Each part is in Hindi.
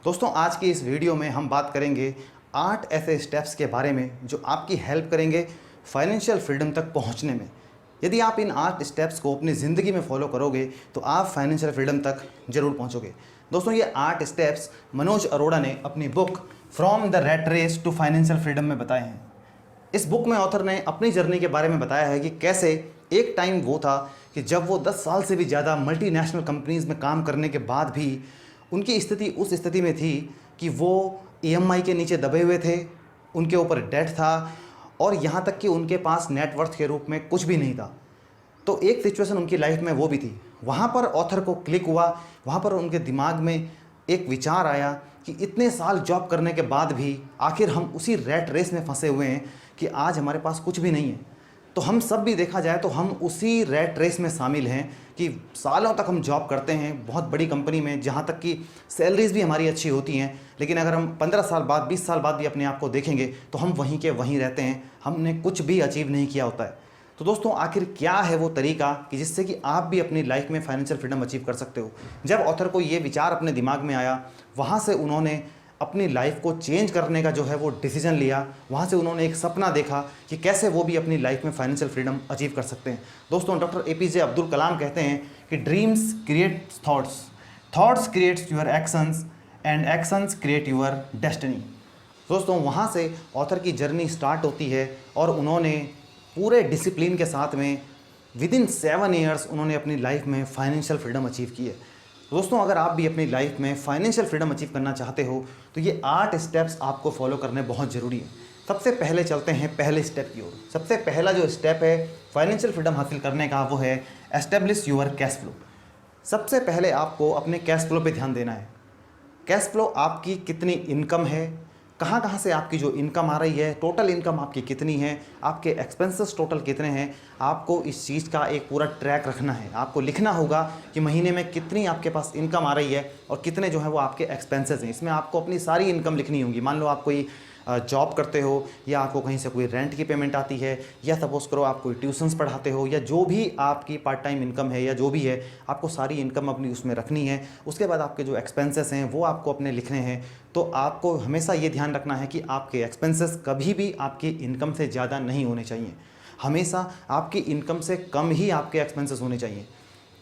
दोस्तों आज की इस वीडियो में हम बात करेंगे 8 ऐसे स्टेप्स के बारे में जो आपकी हेल्प करेंगे फाइनेंशियल फ्रीडम तक पहुंचने में। यदि आप इन 8 स्टेप्स को अपनी ज़िंदगी में फॉलो करोगे तो आप फाइनेंशियल फ्रीडम तक ज़रूर पहुंचोगे। दोस्तों ये 8 स्टेप्स मनोज अरोड़ा ने अपनी book from the rat race to financial freedom में बताए हैं। इस बुक में ऑथर ने अपनी जर्नी के बारे में बताया है कि कैसे एक टाइम वो था कि जब वो 10 साल से भी ज़्यादा मल्टीनेशनल कंपनीज़ में काम करने के बाद भी उनकी स्थिति उस स्थिति में थी कि वो ईएमआई के नीचे दबे हुए थे, उनके ऊपर डेट था और यहाँ तक कि उनके पास नेटवर्थ के रूप में कुछ भी नहीं था। तो एक सिचुएशन उनकी लाइफ में वो भी थी। वहाँ पर ऑथर को क्लिक हुआ, वहाँ पर उनके दिमाग में एक विचार आया कि इतने साल जॉब करने के बाद भी आखिर हम उसी रैट रेस में फंसे हुए हैं कि आज हमारे पास कुछ भी नहीं है। तो हम सब भी देखा जाए तो हम उसी रैट रेस में शामिल हैं कि सालों तक हम जॉब करते हैं बहुत बड़ी कंपनी में, जहाँ तक कि सैलरीज भी हमारी अच्छी होती हैं, लेकिन अगर हम 15 साल बाद 20 साल बाद भी अपने आप को देखेंगे तो हम वहीं के वहीं रहते हैं, हमने कुछ भी अचीव नहीं किया होता है। तो दोस्तों आखिर क्या है वो तरीका कि जिससे कि आप भी अपनी लाइफ में फाइनेंशियल फ्रीडम अचीव कर सकते हो। जब ऑथर को ये विचार अपने दिमाग में आया, वहाँ से उन्होंने अपनी लाइफ को चेंज करने का जो है वो डिसीजन लिया। वहाँ से उन्होंने एक सपना देखा कि कैसे वो भी अपनी लाइफ में फाइनेंशियल फ्रीडम अचीव कर सकते हैं। दोस्तों डॉक्टर एपीजे अब्दुल कलाम कहते हैं कि dreams create thoughts, thoughts creates your actions and actions create your destiny. दोस्तों वहाँ से ऑथर की जर्नी स्टार्ट होती है और उन्होंने पूरे डिसिप्लिन के साथ में विदिन 7 ईयर्स उन्होंने अपनी लाइफ में फाइनेंशियल फ्रीडम अचीव की है। दोस्तों अगर आप भी अपनी लाइफ में फाइनेंशियल फ्रीडम अचीव करना चाहते हो तो ये 8 स्टेप्स आपको फॉलो करने बहुत ज़रूरी है। सबसे पहले चलते हैं पहले स्टेप की ओर। सबसे पहला जो स्टेप है फाइनेंशियल फ्रीडम हासिल करने का वो है एस्टेब्लिश योर कैश फ्लो। सबसे पहले आपको अपने कैश फ्लो पे ध्यान देना है। कैश फ्लो आपकी कितनी इनकम है, कहाँ कहाँ से आपकी जो इनकम आ रही है, टोटल इनकम आपकी कितनी है, आपके एक्सपेंसेस टोटल कितने हैं। आपको इस चीज़ का एक पूरा ट्रैक रखना है। आपको लिखना होगा कि महीने में कितनी आपके पास इनकम आ रही है और कितने जो है वो आपके एक्सपेंसेस हैं। इसमें आपको अपनी सारी इनकम लिखनी होगी। मान लो आप कोई जॉब करते हो या आपको कहीं से कोई रेंट की पेमेंट आती है या सपोज़ करो आप कोई ट्यूशन्स पढ़ाते हो या जो भी आपकी पार्ट टाइम इनकम है या जो भी है, आपको सारी इनकम अपनी उसमें रखनी है। उसके बाद आपके जो एक्सपेंसेस हैं वो आपको अपने लिखने हैं। तो आपको हमेशा ये ध्यान रखना है कि आपके एक्सपेंसेस कभी भी आपकी इनकम से ज़्यादा नहीं होने चाहिए। हमेशा आपकी इनकम से कम ही आपके एक्सपेंसेस होने चाहिए।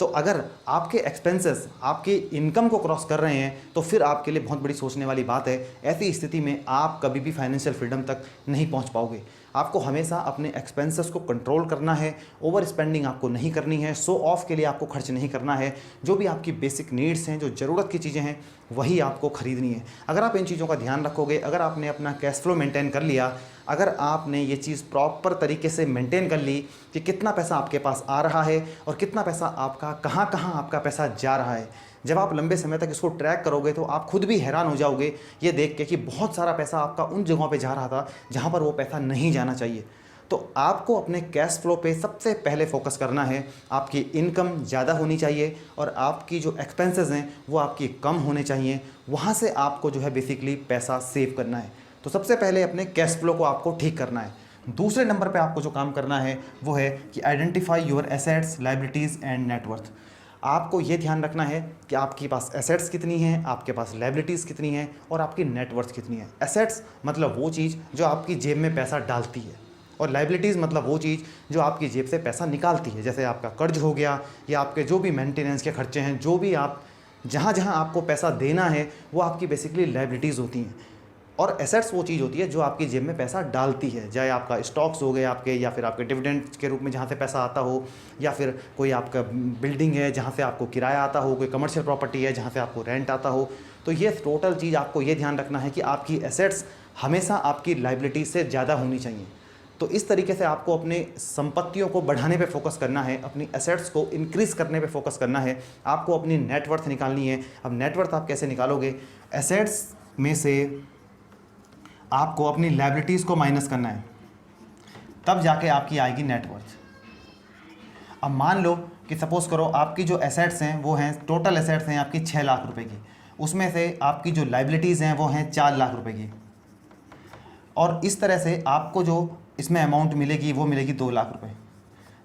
तो अगर आपके एक्सपेंसेस आपकी इनकम को क्रॉस कर रहे हैं तो फिर आपके लिए बहुत बड़ी सोचने वाली बात है। ऐसी स्थिति में आप कभी भी फाइनेंशियल फ्रीडम तक नहीं पहुंच पाओगे। आपको हमेशा अपने एक्सपेंसेस को कंट्रोल करना है। ओवर स्पेंडिंग आपको नहीं करनी है। शो ऑफ के लिए आपको खर्च नहीं करना है। जो भी आपकी बेसिक नीड्स हैं, जो ज़रूरत की चीज़ें हैं, वही आपको ख़रीदनी है। अगर आप इन चीज़ों का ध्यान रखोगे, अगर आपने अपना कैश फ्लो मेंटेन कर लिया, अगर आपने ये चीज़ प्रॉपर तरीके से मेंटेन कर ली कि कितना पैसा आपके पास आ रहा है और कितना पैसा आपका कहाँ कहाँ आपका पैसा जा रहा है, जब आप लंबे समय तक इसको ट्रैक करोगे तो आप खुद भी हैरान हो जाओगे ये देख के कि बहुत सारा पैसा आपका उन जगहों पे जा रहा था जहाँ पर वो पैसा नहीं जाना चाहिए। तो आपको अपने कैश फ्लो पे सबसे पहले फोकस करना है। आपकी इनकम ज़्यादा होनी चाहिए और आपकी जो एक्सपेंसेस हैं वो आपकी कम होने चाहिए। वहाँ से आपको जो है बेसिकली पैसा सेव करना है। तो सबसे पहले अपने कैश फ्लो को आपको ठीक करना है। दूसरे नंबर पे आपको जो काम करना है वो है कि identify your assets, liabilities and net worth. आपको ये ध्यान रखना है कि आपके पास एसेट्स कितनी हैं, आपके पास लायबिलिटीज़ कितनी हैं और आपकी नेटवर्थ कितनी है। एसेट्स मतलब वो चीज़ जो आपकी जेब में पैसा डालती है और लायबिलिटीज़ मतलब वो चीज़ जो आपकी जेब से पैसा निकालती है। जैसे आपका कर्ज हो गया या आपके जो भी मेंटेनेंस के खर्चे हैं, जो भी आप जहाँ जहाँ आपको पैसा देना है वो आपकी बेसिकली लायबिलिटीज़ होती हैं। और एसेट्स वो चीज़ होती है जो आपकी जेब में पैसा डालती है, चाहे आपका स्टॉक्स हो गए आपके, या फिर आपके डिविडेंड के रूप में जहाँ से पैसा आता हो, या फिर कोई आपका बिल्डिंग है जहाँ से आपको किराया आता हो, कोई कमर्शियल प्रॉपर्टी है जहाँ से आपको रेंट आता हो। तो ये टोटल चीज़ आपको ये ध्यान रखना है कि आपकी एसेट्स हमेशा आपकी लायबिलिटी से ज़्यादा होनी चाहिए। तो इस तरीके से आपको अपने संपत्तियों को बढ़ाने पे फोकस करना है, अपनी एसेट्स को इंक्रीज़ करने पे फोकस करना है। आपको अपनी नेटवर्थ निकालनी है। अब नेटवर्थ आप कैसे निकालोगे? एसेट्स में से आपको अपनी लायबिलिटीज़ को माइनस करना है, तब जाके आपकी आएगी नेटवर्थ। अब मान लो कि सपोज़ करो आपकी जो एसेट्स हैं वो हैं, टोटल एसेट्स हैं आपकी 6 लाख रुपए की, उसमें से आपकी जो लायबिलिटीज़ हैं वो हैं 4 लाख रुपए की, और इस तरह से आपको जो इसमें अमाउंट मिलेगी वो मिलेगी 2 लाख रुपए।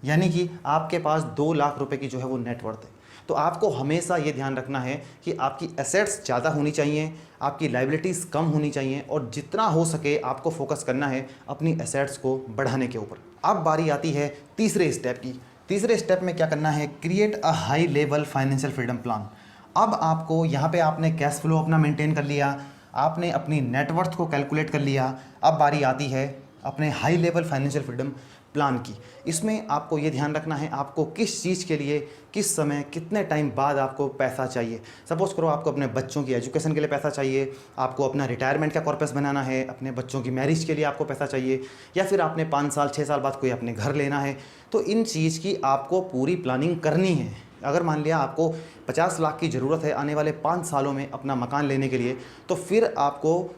यानी कि आपके पास 2 लाख रुपए की जो है वो नेटवर्थ है। तो आपको हमेशा ये ध्यान रखना है कि आपकी एसेट्स ज़्यादा होनी चाहिए, आपकी लायबिलिटीज़ कम होनी चाहिए और जितना हो सके आपको फोकस करना है अपनी एसेट्स को बढ़ाने के ऊपर। अब बारी आती है तीसरे स्टेप की। तीसरे स्टेप में क्या करना है, create a high level financial freedom plan. अब आपको यहाँ पे आपने कैश फ्लो अपना मेंटेन कर लिया, आपने अपनी नेटवर्थ को कैलकुलेट कर लिया। अब बारी आती है अपने high level financial freedom plan की। इसमें आपको ये ध्यान रखना है आपको किस चीज़ के लिए, किस समय, कितने टाइम बाद आपको पैसा चाहिए। सपोज़ करो आपको अपने बच्चों की एजुकेशन के लिए पैसा चाहिए, आपको अपना रिटायरमेंट का कॉर्पस बनाना है, अपने बच्चों की मैरिज के लिए आपको पैसा चाहिए, या फिर आपने 5 साल 6 साल बाद कोई अपने घर लेना है। तो इन चीज़ की आपको पूरी प्लानिंग करनी है। अगर मान लिया आपको 50 लाख की ज़रूरत है आने वाले 5 सालों में अपना मकान लेने के लिए, तो फिर आपको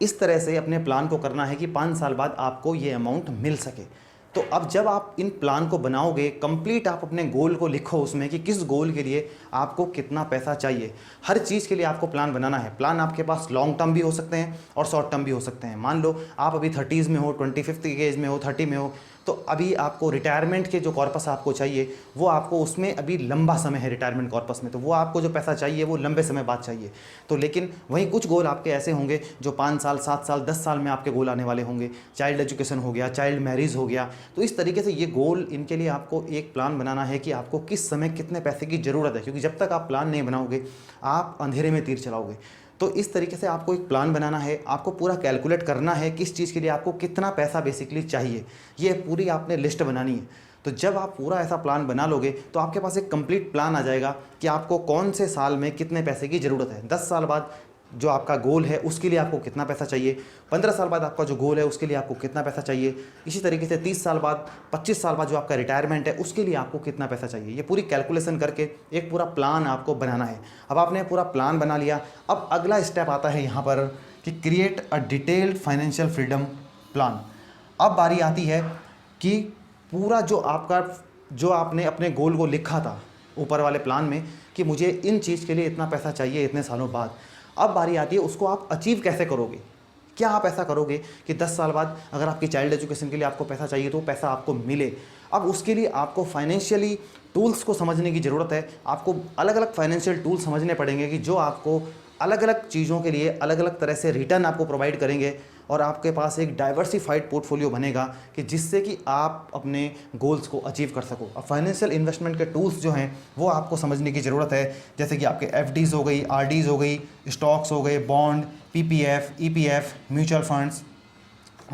इस तरह से अपने प्लान को करना है कि 5 साल बाद आपको ये अमाउंट मिल सके। तो अब जब आप इन प्लान को बनाओगे, कंप्लीट आप अपने गोल को लिखो उसमें कि किस गोल के लिए आपको कितना पैसा चाहिए। हर चीज़ के लिए आपको प्लान बनाना है। प्लान आपके पास लॉन्ग टर्म भी हो सकते हैं और शॉर्ट टर्म भी हो सकते हैं। मान लो आप अभी 30s में हो, 25th की एज में हो, 30 में हो, तो अभी आपको रिटायरमेंट के जो कॉर्पस आपको चाहिए वो आपको उसमें अभी लंबा समय है रिटायरमेंट कॉर्पस में, तो वो आपको जो पैसा चाहिए वो लंबे समय बाद चाहिए। तो लेकिन वहीं कुछ गोल आपके ऐसे होंगे जो 5 साल 7 साल 10 साल में आपके गोल आने वाले होंगे। चाइल्ड एजुकेशन हो गया, चाइल्ड मैरिज हो गया। तो इस तरीके से ये गोल, इनके लिए आपको एक प्लान बनाना है कि आपको किस समय कितने पैसे की ज़रूरत है, क्योंकि जब तक आप प्लान नहीं बनाओगे आप अंधेरे में तीर चलाओगे। तो इस तरीके से आपको एक प्लान बनाना है, आपको पूरा कैलकुलेट करना है किस चीज़ के लिए आपको कितना पैसा बेसिकली चाहिए, ये पूरी आपने लिस्ट बनानी है। तो जब आप पूरा ऐसा प्लान बना लोगे तो आपके पास एक कंप्लीट प्लान आ जाएगा कि आपको कौन से साल में कितने पैसे की ज़रूरत है। 10 साल बाद जो आपका गोल है उसके लिए आपको कितना पैसा चाहिए, 15 साल बाद आपका जो गोल है उसके लिए आपको कितना पैसा चाहिए, इसी तरीके से 30 साल बाद, 25 साल बाद जो आपका रिटायरमेंट है उसके लिए आपको कितना पैसा चाहिए। ये पूरी कैलकुलेशन करके एक पूरा प्लान आपको बनाना है। अब आपने पूरा प्लान बना लिया, अब अगला स्टेप आता है यहाँ पर कि create a detailed financial freedom plan. अब बारी आती है कि पूरा जो आपने अपने गोल को लिखा था ऊपर वाले प्लान में कि मुझे इन चीज़ के लिए इतना पैसा चाहिए इतने सालों बाद, अब बारी आती है उसको आप अचीव कैसे करोगे। क्या आप ऐसा करोगे कि 10 साल बाद अगर आपकी चाइल्ड एजुकेशन के लिए आपको पैसा चाहिए तो पैसा आपको मिले। अब उसके लिए आपको फाइनेंशियली टूल्स को समझने की ज़रूरत है। आपको अलग अलग फाइनेंशियल टूल्स समझने पड़ेंगे कि जो आपको अलग अलग चीज़ों के लिए अलग अलग तरह से रिटर्न आपको प्रोवाइड करेंगे और आपके पास एक डाइवर्सिफाइड पोर्टफोलियो बनेगा कि जिससे कि आप अपने गोल्स को अचीव कर सको। अब फाइनेंशियल इन्वेस्टमेंट के टूल्स जो हैं वो आपको समझने की ज़रूरत है, जैसे कि आपके एफडीज़ हो गई, आरडीज़ हो गई, स्टॉक्स हो गए, bond, PPF, EPF, mutual funds,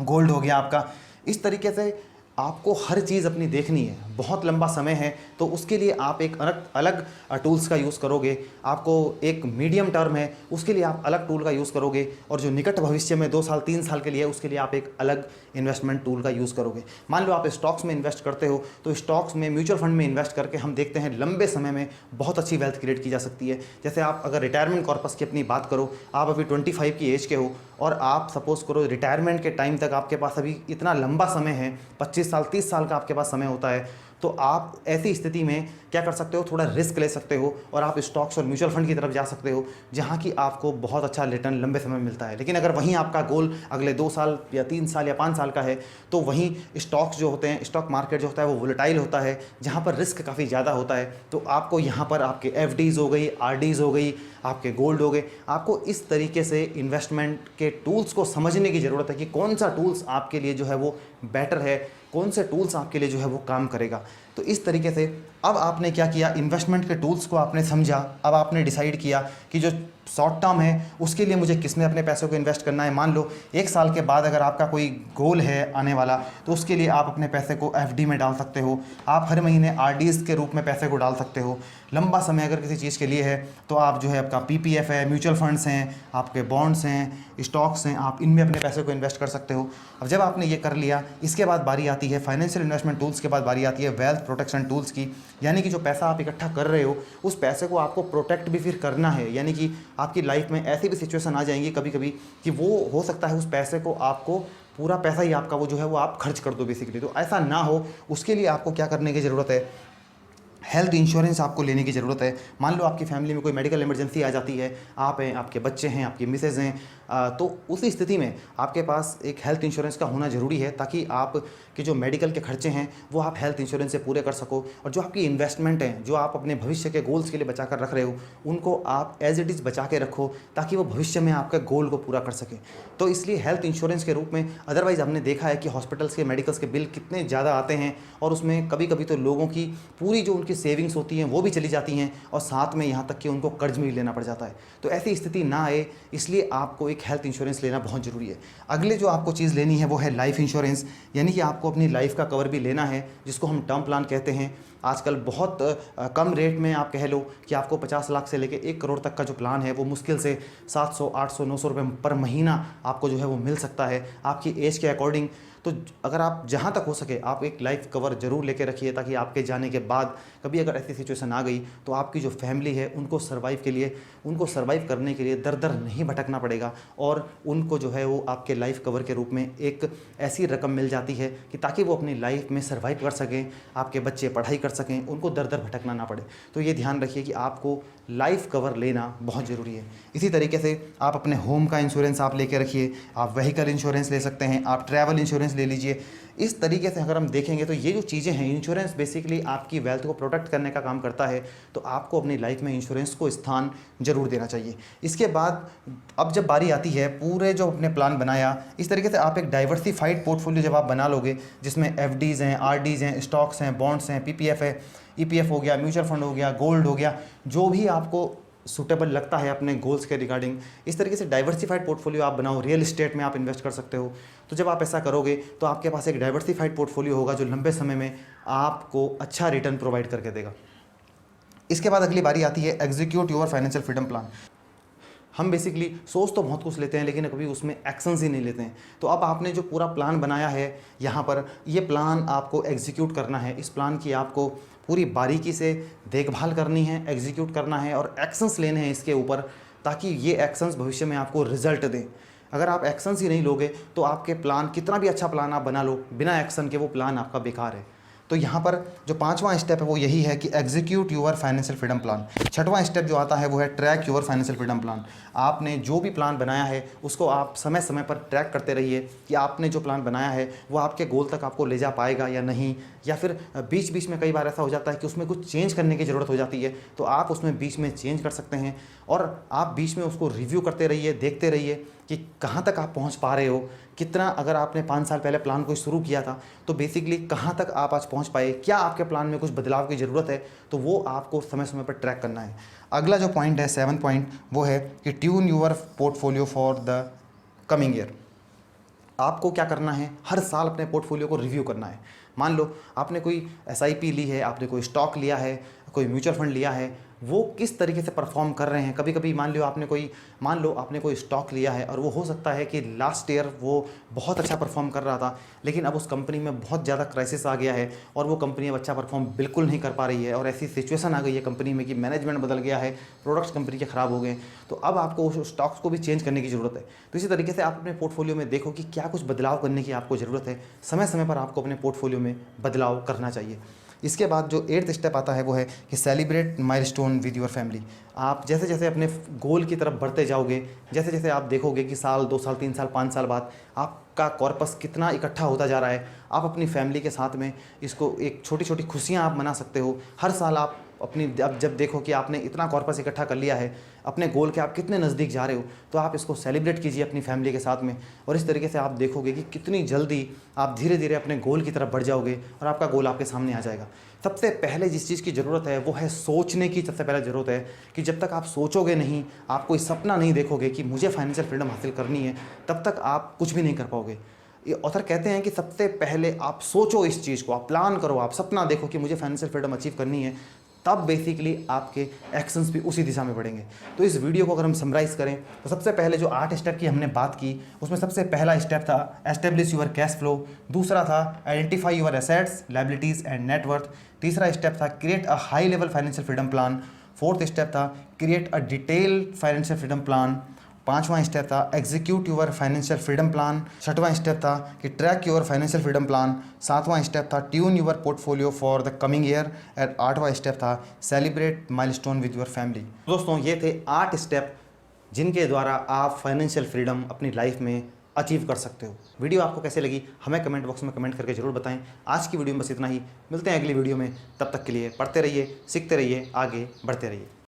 gold हो गया आपका। इस तरीके से आपको हर चीज़ अपनी देखनी है। बहुत लंबा समय है तो उसके लिए आप एक अलग टूल्स का यूज़ करोगे। आपको एक मीडियम टर्म है उसके लिए आप अलग टूल का यूज़ करोगे, और जो निकट भविष्य में 2 साल 3 साल के लिए है उसके लिए आप एक अलग इन्वेस्टमेंट टूल का यूज़ करोगे। मान लो आप स्टॉक्स में इन्वेस्ट करते हो तो स्टॉक्स में, म्यूचुअल फंड में इन्वेस्ट करके हम देखते हैं लंबे समय में बहुत अच्छी वेल्थ क्रिएट की जा सकती है। जैसे आप अगर रिटायरमेंट कॉर्पस की अपनी बात करो, आप अभी 25 की एज के हो और आप सपोज़ करो रिटायरमेंट के टाइम तक आपके पास अभी इतना लंबा समय है, 25 साल 30 साल का आपके पास समय होता है, तो आप ऐसी स्थिति में क्या कर सकते हो, थोड़ा रिस्क ले सकते हो और आप स्टॉक्स और म्यूचुअल फंड की तरफ जा सकते हो जहां की आपको बहुत अच्छा रिटर्न लंबे समय में मिलता है। लेकिन अगर वहीं आपका गोल अगले 2 साल या 3 साल या 5 साल का है तो वहीं स्टॉक्स जो होते हैं, स्टॉक मार्केट जो होता है वो वोलेटाइल होता है, जहाँ पर रिस्क काफ़ी ज़्यादा होता है। तो आपको यहाँ पर आपके एफडीज़ हो गई, आरडीज़ हो गई, आपके गोल्ड हो गए, आपको इस तरीके से इन्वेस्टमेंट के टूल्स को समझने की ज़रूरत है कि कौन सा टूल्स आपके लिए जो है वो बेटर है, कौन से टूल्स आपके लिए जो है वो काम करेगा। तो इस तरीके से अब आपने क्या किया, इन्वेस्टमेंट के टूल्स को आपने समझा। अब आपने डिसाइड किया कि जो शॉर्ट टर्म है उसके लिए मुझे किस में अपने पैसों को इन्वेस्ट करना है। मान लो 1 साल के बाद अगर आपका कोई गोल है आने वाला तो उसके लिए आप अपने पैसे को एफडी में डाल सकते हो, आप हर महीने आरडीज़ के रूप में पैसे को डाल सकते हो। लंबा समय अगर किसी चीज़ के लिए है तो आप जो है आपका पीपीएफ है, म्यूचुअल फंड्स हैं, आपके बॉन्ड्स हैं, स्टॉक्स हैं, आप इनमें अपने पैसे को इन्वेस्ट कर सकते हो। अब जब आपने ये कर लिया, इसके बाद बारी आती है फाइनेंशियल इन्वेस्टमेंट टूल्स के बाद बारी आती है वेल्थ प्रोटेक्शन टूल्स की। यानी कि जो पैसा आप इकट्ठा कर रहे हो उस पैसे को आपको प्रोटेक्ट भी फिर करना है। यानी कि आपकी लाइफ में ऐसी भी सिचुएशन आ जाएंगी कभी कभी कि वो हो सकता है उस पैसे को आपको पूरा पैसा ही आपका वो जो है वो आप खर्च कर दो बेसिकली। तो ऐसा ना हो उसके लिए आपको क्या करने की ज़रूरत है, हेल्थ इंश्योरेंस आपको लेने की ज़रूरत है। मान लो आपकी फैमिली में कोई मेडिकल इमरजेंसी आ जाती है, आप हैं, आपके बच्चे हैं, आपकी मिसेज़ हैं, तो उस स्थिति में आपके पास एक हेल्थ इंश्योरेंस का होना ज़रूरी है, ताकि आप के जो मेडिकल के खर्चे हैं वो आप हेल्थ इंश्योरेंस से पूरे कर सको, और जो आपकी इन्वेस्टमेंट हैं, जो आप अपने भविष्य के गोल्स के लिए बचा कर रख रहे हो, उनको आप एज इट इज़ बचा के रखो, ताकि वो भविष्य में आपके गोल को पूरा कर सके। तो इसलिए हेल्थ इंश्योरेंस के रूप में, अदरवाइज़ हमने देखा है कि हॉस्पिटल्स के मेडिकल्स के बिल कितने ज़्यादा आते हैं, और उसमें कभी कभी तो लोगों की पूरी जो उनकी सेविंग्स होती हैं वो भी चली जाती हैं, और साथ में यहाँ तक कि उनको कर्ज भी लेना पड़ जाता है। तो ऐसी स्थिति ना आए, इसलिए आपको एक हेल्थ इंश्योरेंस लेना बहुत ज़रूरी है। अगले जो आपको चीज़ लेनी है वो है लाइफ इंश्योरेंस, यानी कि आपको अपनी लाइफ का कवर भी लेना है, जिसको हम टर्म प्लान कहते हैं। आजकल बहुत कम रेट में आप कह लो कि आपको 50 लाख से लेकर 1 करोड़ तक का जो प्लान है वो मुश्किल से 700, 800, 900 रुपये पर महीना आपको जो है वो मिल सकता है, आपकी एज के अकॉर्डिंग। तो अगर आप जहाँ तक हो सके आप एक लाइफ कवर ज़रूर लेके रखिए, ताकि आपके जाने के बाद कभी अगर ऐसी सिचुएशन आ गई तो आपकी जो फैमिली है उनको सर्वाइव करने के लिए दर दर नहीं भटकना पड़ेगा, और उनको जो है वो आपके लाइफ कवर के रूप में एक ऐसी रकम मिल जाती है कि ताकि वो अपनी लाइफ में सर्वाइव कर सकें, आपके बच्चे पढ़ाई कर सकें, उनको दर दर भटकना ना पड़े। तो ये ध्यान रखिए कि आपको लाइफ कवर लेना बहुत ज़रूरी है। इसी तरीके से आप अपने होम का इंश्योरेंस आप लेके रखिए, आप व्हीकल इंश्योरेंस ले सकते हैं, आप ट्रैवल इंश्योरेंस ले लीजिए। इस तरीके से अगर हम देखेंगे तो ये जो चीज़ें हैं, इंश्योरेंस बेसिकली आपकी वेल्थ को प्रोटेक्ट करने का काम करता है, तो आपको अपनी लाइफ में इंश्योरेंस को स्थान जरूर देना चाहिए। इसके बाद अब जब बारी आती है पूरे जो अपने प्लान बनाया, इस तरीके से आप एक डाइवर्सिफाइड पोर्टफोलियो जब आप बना लोगे, जिसमें एफडीज़ हैं, आरडीज़ हैं, स्टॉक्स हैं, बॉन्ड्स हैं, पीपीएफ है, ईपीएफ हो गया, म्यूचुअल फंड हो गया, गोल्ड हो गया, जो भी आपको सूटेबल लगता है अपने गोल्स के रिगार्डिंग, इस तरीके से डाइवर्सिफाइड पोर्टफोलियो आप बनाओ। रियल इस्टेट में आप इन्वेस्ट कर सकते हो। तो जब आप ऐसा करोगे तो आपके पास एक डाइवर्सिफाइड पोर्टफोलियो होगा जो लंबे समय में आपको अच्छा रिटर्न प्रोवाइड करके देगा। इसके बाद अगली बारी आती है execute your financial freedom plan. हम बेसिकली सोच तो बहुत कुछ लेते हैं, लेकिन कभी उसमें एक्शंस ही नहीं लेते हैं। तो अब आपने जो पूरा प्लान बनाया है यहाँ पर, ये प्लान आपको एग्जीक्यूट करना है। इस प्लान की आपको पूरी बारीकी से देखभाल करनी है, एग्जीक्यूट करना है, और एक्शंस लेने हैं इसके ऊपर, ताकि ये एक्शंस भविष्य में आपको रिजल्ट दें। अगर आप एक्शंस ही नहीं लोगे तो आपके प्लान, कितना भी अच्छा प्लान आप बना लो, बिना एक्शन के वो प्लान आपका बेकार है। तो यहाँ पर जो 5वां स्टेप है वो यही है कि execute your financial freedom plan. 6वां स्टेप जो आता है वो है track your financial freedom plan. आपने जो भी प्लान बनाया है उसको आप समय समय पर ट्रैक करते रहिए कि आपने जो प्लान बनाया है वो आपके गोल तक आपको ले जा पाएगा या नहीं, या फिर बीच बीच में कई बार ऐसा हो जाता है कि उसमें कुछ चेंज करने की ज़रूरत हो जाती है, तो आप उसमें बीच में चेंज कर सकते हैं, और आप बीच में उसको रिव्यू करते रहिए, देखते रहिए कि कहाँ तक आप पहुँच पा रहे हो, कितना, अगर आपने 5 साल पहले प्लान को शुरू किया था तो बेसिकली कहाँ तक आप आज पहुँच पाए, क्या आपके प्लान में कुछ बदलाव की ज़रूरत है, तो वो आपको समय समय पर ट्रैक करना है। अगला जो पॉइंट है, 7वां पॉइंट, वो है कि tune your portfolio for the coming year. आपको क्या करना है, हर साल अपने पोर्टफोलियो को रिव्यू करना है। मान लो आपने कोई एसआईपी ली है, आपने कोई स्टॉक लिया है, कोई म्यूचुअल फंड लिया है, वो किस तरीके से परफॉर्म कर रहे हैं। कभी कभी मान लो आपने कोई स्टॉक लिया है और वो हो सकता है कि लास्ट ईयर वो बहुत अच्छा परफॉर्म कर रहा था, लेकिन अब उस कंपनी में बहुत ज़्यादा क्राइसिस आ गया है और वो कंपनी अब अच्छा परफॉर्म बिल्कुल नहीं कर पा रही है, और ऐसी सिचुएशन आ गई है कंपनी में कि मैनेजमेंट बदल गया है, प्रोडक्ट्स कंपनी के ख़राब हो गए, तो अब आपको उस स्टॉक्स को भी चेंज करने की ज़रूरत है। तो इसी तरीके से आप अपने पोर्टफोलियो में देखो कि क्या कुछ बदलाव करने की आपको ज़रूरत है। समय समय पर आपको अपने पोर्टफोलियो में बदलाव करना चाहिए। इसके बाद जो 8वां स्टेप आता है वो है कि celebrate milestone with your family. आप जैसे जैसे अपने गोल की तरफ बढ़ते जाओगे, जैसे जैसे आप देखोगे कि साल, 2 साल, 3 साल, 5 साल बाद आपका कॉर्पस कितना इकट्ठा होता जा रहा है, आप अपनी फैमिली के साथ में इसको एक छोटी छोटी खुशियाँ आप मना सकते हो। हर साल आप अब जब देखो कि आपने इतना कॉर्पस इकट्ठा कर लिया है, अपने गोल के आप कितने नज़दीक जा रहे हो, तो आप इसको सेलिब्रेट कीजिए अपनी फैमिली के साथ में, और इस तरीके से आप देखोगे कि कितनी जल्दी आप धीरे धीरे अपने गोल की तरफ बढ़ जाओगे और आपका गोल आपके सामने आ जाएगा। सबसे पहले जिस चीज़ की ज़रूरत है वो है सोचने की। सबसे पहले ज़रूरत है कि जब तक आप सोचोगे नहीं, आप कोई सपना नहीं देखोगे कि मुझे फाइनेंशियल फ्रीडम हासिल करनी है, तब तक आप कुछ भी नहीं कर पाओगे। ये ऑथर कहते हैं कि सबसे पहले आप सोचो इस चीज़ को, आप प्लान करो, आप सपना देखो कि मुझे फाइनेंशियल फ्रीडम अचीव करनी है, तब बेसिकली आपके एक्शंस भी उसी दिशा में बढ़ेंगे। तो इस वीडियो को अगर हम समराइज़ करें तो सबसे पहले जो 8 स्टेप की हमने बात की, उसमें सबसे पहला स्टेप था एस्टेब्लिश योर कैश फ्लो, दूसरा था identify your assets, liabilities and net worth, तीसरा स्टेप था create a high level financial freedom plan, fourth step था create a detail financial freedom plan, 5वां स्टेप था execute your financial freedom plan. 6वां स्टेप था कि track your financial freedom plan. 7वां स्टेप था tune your portfolio for the coming year. And 8वां स्टेप था celebrate milestone with your family. दोस्तों ये थे 8 स्टेप जिनके द्वारा आप फाइनेंशियल फ्रीडम अपनी लाइफ में अचीव कर सकते हो। वीडियो आपको कैसे लगी हमें कमेंट बॉक्स में कमेंट करके जरूर बताएं। आज की वीडियो में बस इतना ही, मिलते हैं अगली वीडियो में। तब तक के लिए पढ़ते रहिए, सीखते रहिए, आगे बढ़ते रहिए।